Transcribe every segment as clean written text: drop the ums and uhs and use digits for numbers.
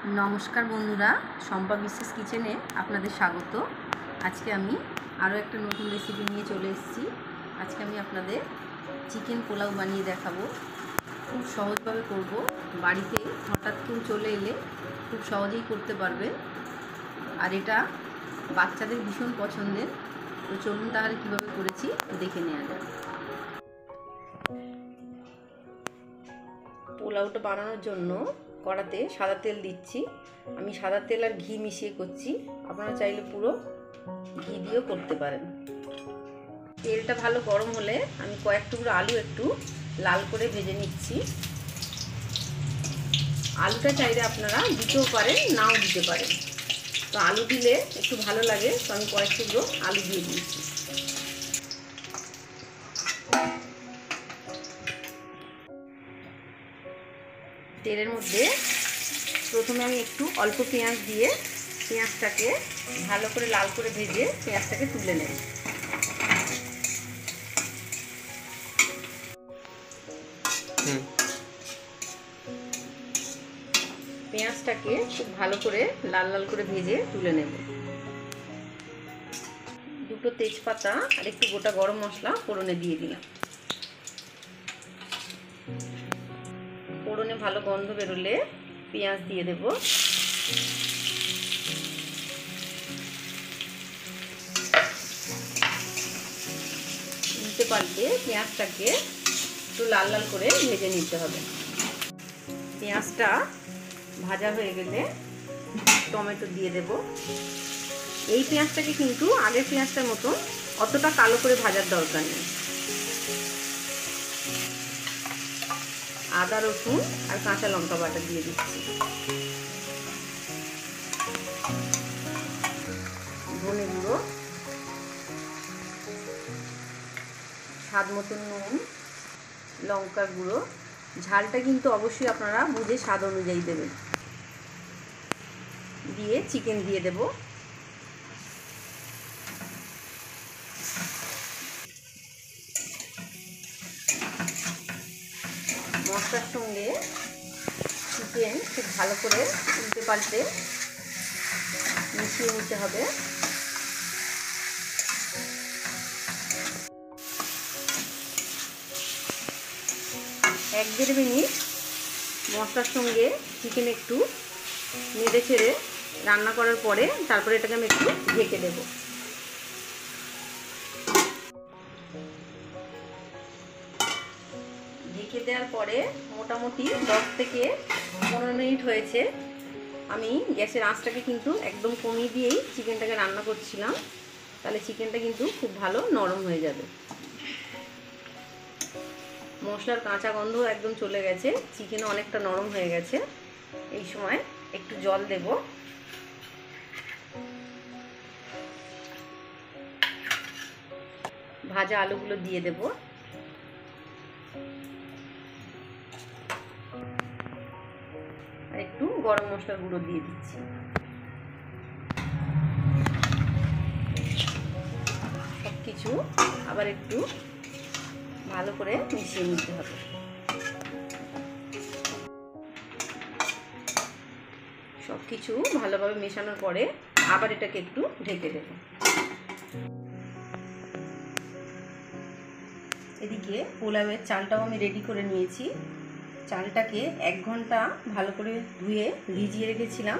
नमस्कार बंधुरा सम्पा विशेष किचेने आपनादेर स्वागत। आज के आमी आरो एक नतून रेसिपि निये चले एसेछि। आज के आमी आपनादेर चिकेन पोलाव बानिये देखाबो। खूब सहजभावे करब, बाड़ीते हठात् केउ चले एले खूब सहजेई करते पारबेन और एटा बाच्चादेर भीषण पछंदेर। तो चलुन ताहले किभाबे करेछि देखे नेওয়া যাক। পোলাওটা বানানোর জন্য কড়াতে সাদা তেল দিচ্ছি। আমি সাদা তেল আর ঘি মিশিয়ে করছি, আপনারা চাইলে পুরো ঘি দিয়েও করতে পারেন। তেলটা ভালো গরম হলে আমি কয়েক টুকরো আলু একটু লাল করে ভেজে নিচ্ছি। আলুটা চাইলে আপনারা দিতেও পারেন, নাও দিতে পারেন। তো আলু দিলে একটু ভালো লাগে, তো আমি কয়েক টুকরো আলু দিয়ে দিচ্ছি। তেলের মধ্যে প্রথমে আমি একটু অল্প পেঁয়াজ দিয়ে পেঁয়াজটাকে ভালো করে লাল করে ভেজে পেঁয়াজটাকে তুলে নেব। পেঁয়াজটাকে খুব ভালো করে লাল লাল করে ভেজে তুলে নেব। দুটো তেজপাতা আর একটু গোটা গরম মশলা ফোড়নে দিয়ে দিলাম। ফোড়নে ভালো গন্ধ বেরোলে পেঁয়াজ দিয়ে দেব। উল্টে পাল্টে পেঁয়াজটাকে একটু লাল লাল করে ভেজে নিতে হবে। পেঁয়াজটা ভাজা হয়ে গেলে টমেটো দিয়ে দেব। এই পেঁয়াজটাকে কিন্তু আগের পেঁয়াজটার মতো অতটা কালো করে ভাজার দরকার নেই। আদা রসুন আর কাঁচা লঙ্কা বাটা দিয়ে দিচ্ছি। ধনে গুঁড়ো, স্বাদ মতন নুন, লঙ্কার গুঁড়ো। ঝালটা কিন্তু অবশ্যই আপনারা বুঝে স্বাদ অনুযায়ী দেবেন। দিয়ে চিকেন দিয়ে দেব। মশলার সঙ্গে চিকেন খুব ভালো করে উল্টে পাল্টে মিশিয়ে নিতে হবে। এক দেড় মিনিট মশলার সঙ্গে চিকেন একটু নেড়ে চেড়ে রান্না করার পরে তারপরে এটাকে আমি একটু ঢেকে দেব। ঢেকে দেওয়ার পরে মোটামুটি 10 থেকে 15 মিনিট হয়েছে। আমি গ্যাসের আঁচটাকে কিন্তু একদম কমিয়ে দিয়েই চিকেনটাকে রান্না করছিলাম, তাহলে চিকেনটা কিন্তু খুব ভালো নরম হয়ে যাবে। মশলার কাঁচা গন্ধ একদম চলে গেছে, চিকেনও অনেকটা নরম হয়ে গেছে। এই সময় একটু জল দেব। ভাজা আলুগুলো দিয়ে দেব। আর একটু গরম মশলার গুঁড়ো দিয়ে দিচ্ছি। সবকিছু আবার একটু ভালো করে মিশিয়ে নিতে হবে। সবকিছু ভালোভাবে মেশানোর পরে আবার এটাকে একটু ঢেকে দেব। এদিকে পোলাওয়ের চালটাও আমি রেডি করে নিয়েছি। চালটাকে 1 ঘন্টা ভালো করে ধুয়ে ভিজিয়ে রেখেছিলাম।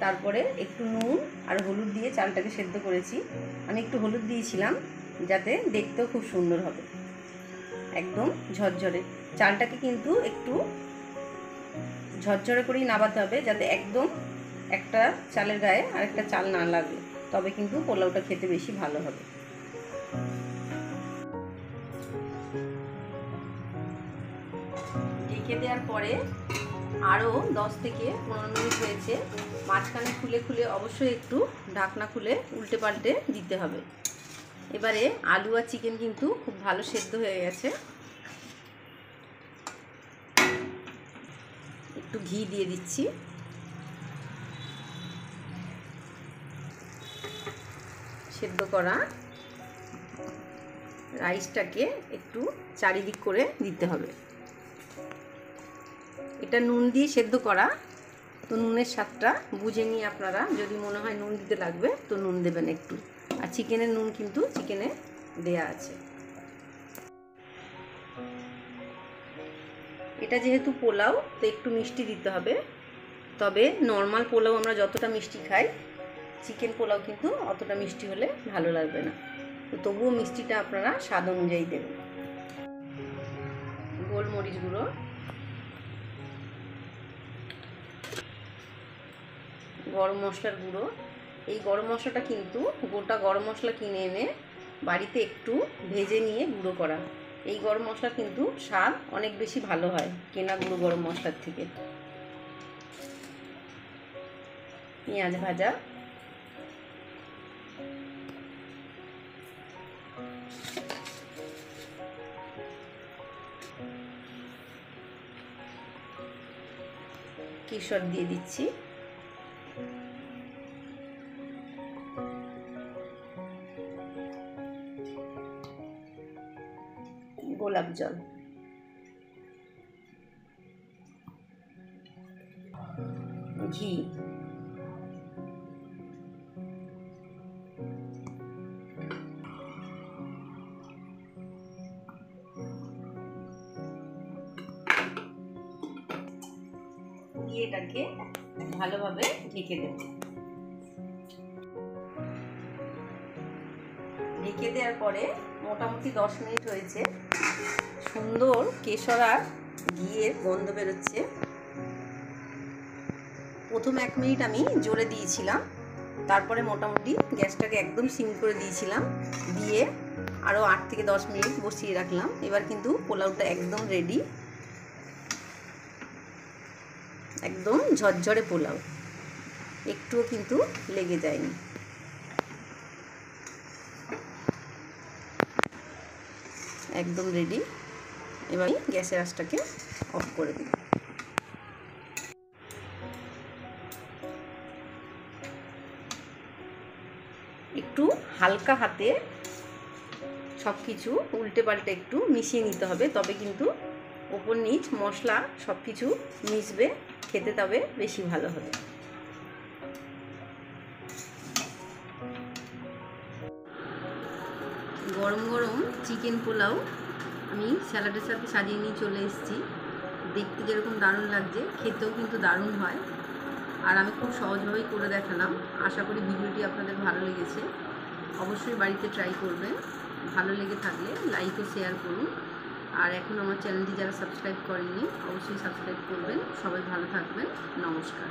তারপরে একটু নুন আর হলুদ দিয়ে চালটাকে সেদ্ধ করেছি। আমি একটু হলুদ দিয়েছিলাম যাতে দেখতেও খুব সুন্দর হবে, একদম ঝরঝরে। চালটাকে কিন্তু একটু ঝরঝরে করেই নাবাতে হবে, যাতে একদম একটা চালের গায়ে আর একটা চাল না লাগে, তবে কিন্তু পোলাওটা খেতে বেশি ভালো হবে। ঢেকে দেওয়ার পরে আরও 10 থেকে 15 মিনিট হয়েছে। মাঝখানে খুলে খুলে অবশ্যই একটু ঢাকনা খুলে উল্টে পাল্টে দিতে হবে। এবারে আলু আর চিকেন কিন্তু খুব ভালো সেদ্ধ হয়ে গেছে। একটু ঘি দিয়ে দিচ্ছি। সেদ্ধ করা রাইসটাকে একটু চারিদিক করে দিতে হবে। এটা নুন দিয়ে সেদ্ধ করা, তো নুনের স্বাদটা বুঝে নিয়ে আপনারা যদি মনে হয় নুন দিতে লাগবে তো নুন দেবেন একটু। আর চিকেনের নুন কিন্তু চিকেনে দেয়া আছে। এটা যেহেতু পোলাও তো একটু মিষ্টি দিতে হবে, তবে নর্মাল পোলাও আমরা যতটা মিষ্টি খাই চিকেন পোলাও কিন্তু অতটা মিষ্টি হলে ভালো লাগবে না। তো তবুও মিষ্টিটা আপনারা স্বাদ অনুযায়ী দেবেন। গোলমরিচ গুঁড়ো, গরম মশলার গুঁড়ো। এই গরম মশলাটা কিন্তু গোটা গরম মশলা কিনে এনে বাড়িতে একটু ভেজে নিয়ে গুঁড়ো করা। এই গরম মশলা কিন্তু স্বাদ অনেক বেশি ভালো হয় কেনা গুঁড়ো গরম মশলার থেকে। পেঁয়াজ ভাজা, কেশর দিয়ে দিচ্ছি, গোলাপ জল, ঘি, দিয়ে এটাকে ভালোভাবে ঢেকে দেব। ঢেকে দেওয়ার পরে মোটামুটি 10 মিনিট হয়েছে। সুন্দর কেশর আর ঘিয়ের গন্ধ বেরোচ্ছে। প্রথম 1 মিনিট আমি জোরে দিয়েছিলাম, তারপরে মোটামুটি গ্যাসটাকে একদম সিম করে দিয়েছিলাম, দিয়ে আরও 8 থেকে 10 মিনিট বসিয়ে রাখলাম। এবার কিন্তু পোলাওটা একদম রেডি, একদম ঝরঝরে পোলাও, একটুও কিন্তু লেগে যায়নি। একদম রেডি। এবার গ্যাসের আঁচটাকে অফ করে দিই। একটু হালকা হাতে সব কিছু উল্টে পাল্টে একটু মিশিয়ে নিতে হবে, তবে কিন্তু ওপর নিচ মশলা সব কিছু মিশবে, খেতে তবে বেশি ভালো হবে। গরম গরম চিকেন পোলাও আমি স্যালাডের সাথে সাজিয়ে নিয়ে চলে এসেছি। দেখতে যেরকম দারুণ লাগছে, খেতেও কিন্তু দারুণ হয়। আর আমি খুব সহজভাবেই করে দেখালাম। আশা করি ভিডিওটি আপনাদের ভালো লেগেছে। অবশ্যই বাড়িতে ট্রাই করবেন। ভালো লেগে থাকলে লাইক ও শেয়ার করুন। আর এখন আমার চ্যানেলটি যারা সাবস্ক্রাইব করেননি অবশ্যই সাবস্ক্রাইব করবেন। সবাই ভালো থাকবেন। নমস্কার।